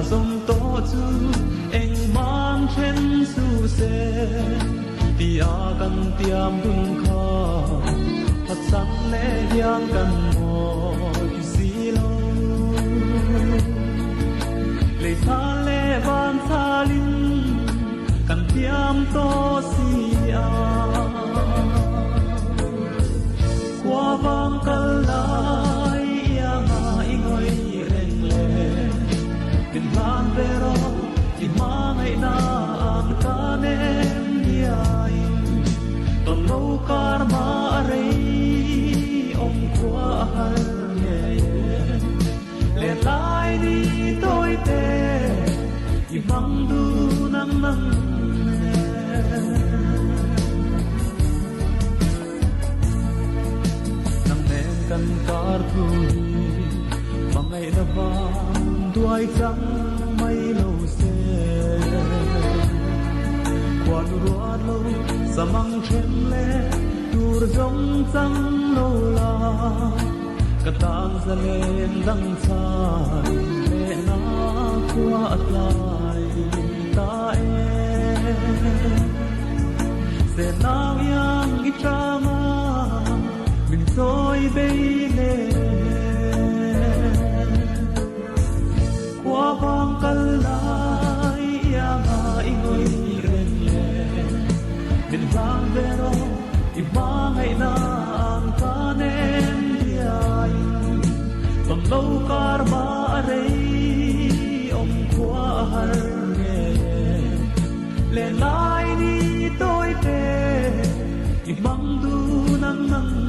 dòng to chu anh mang trên su se tia kan tiam dun kha thật sáng lẽ hiang kan mồi xí lo lệ xa lệ van xa linh kan tiam to si a qua vang kal lai ia nga ingoi reng le tin lan vero tin ma ngày na ang kanem diai ton lâu karma rei om qua har ye le lai đi tôi te i mang du nang nang nang men kan kar thu mang ngày na vang tuai trắng mây lâu se quan ruat lâu sa mang chen le tur rong trắng lâu la cả tang ra lên đăng sai lệ na qua lại ta sẽ nào yang ít cha ma mình tôi bây lên qua vang kal lai yang ai ngồi ren le mình vang về đó im ba ngày na ang kanem diai ton lâu karma rei om qua har nghe le lai đi tôi te im bang du nang nang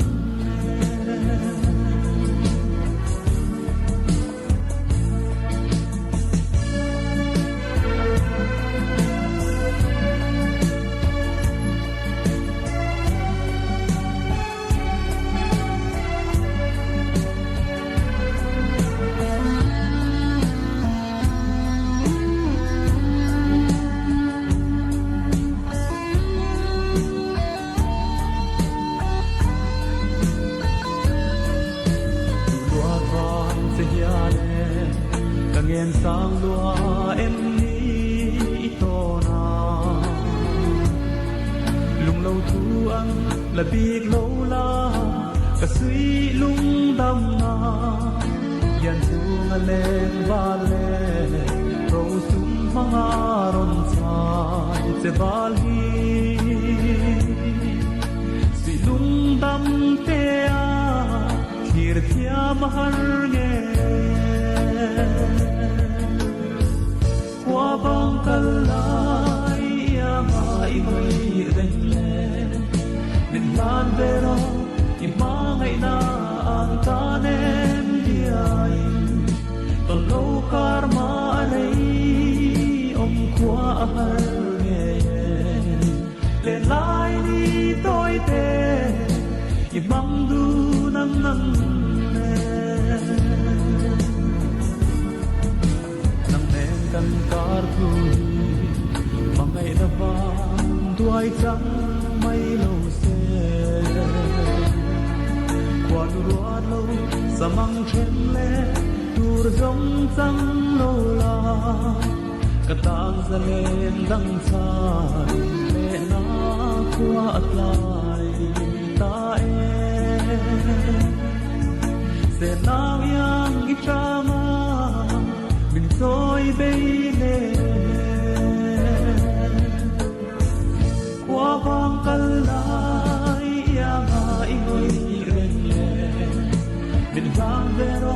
ngàn sang lúa em đi to na lung lâu thu ăn là biết lâu la cả suy lung đâm na yan su lên ba lên râu sum manga ron sai se bal hi suy lung đâm te a khir thia mahar nghe qua vang kal lai ia mai ngoi reng le min lan về đó im ma ngày na ang kanem diai ton lâu karma rei om qua har nghe le lai đi tôi te im mang du nang nang kan kar thu mang ngày na vang tuai trắng mây lâu se quan ruat lâu sa mang chen le tur rong trắng lâu la cả tang ra lên đăng sai lệ na qua lại ta sẽ nào yang ít cha ma mình tôi bây lên qua vang kal lai yang ai ngồi ren le mình vang về đó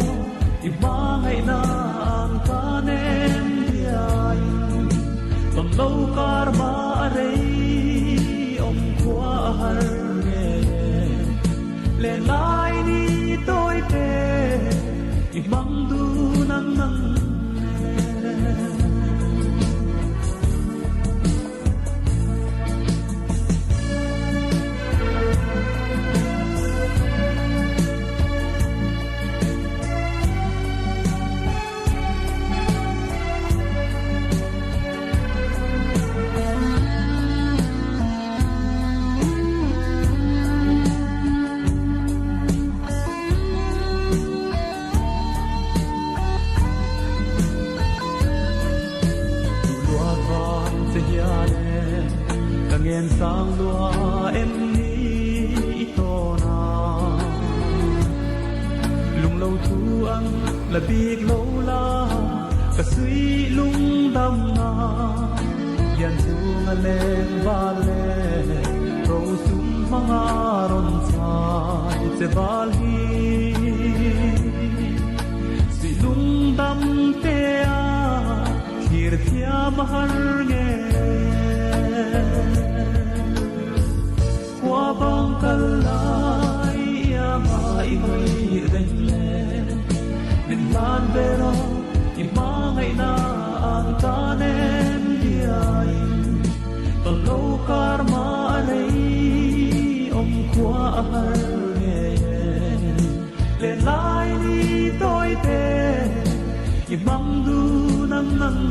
im ba ngày na ang kanem diai ton lâu karma rei om qua har nghe le lai đi tôi te im bang du nang nang đèn sáng đua em ní to na lung lâu thu ăn là biết lâu la cả suy lung đâm na yan su nga lên ba lên râu sum mga ron sai se bal hi si lung đâm te a khir thia mahar nghe qua băng kalai ya mai hoi deng le min lan vero i mangai na ang tanem diai tol lo karma nei om kwa har nghe le lai ni toi te i mang du nam nang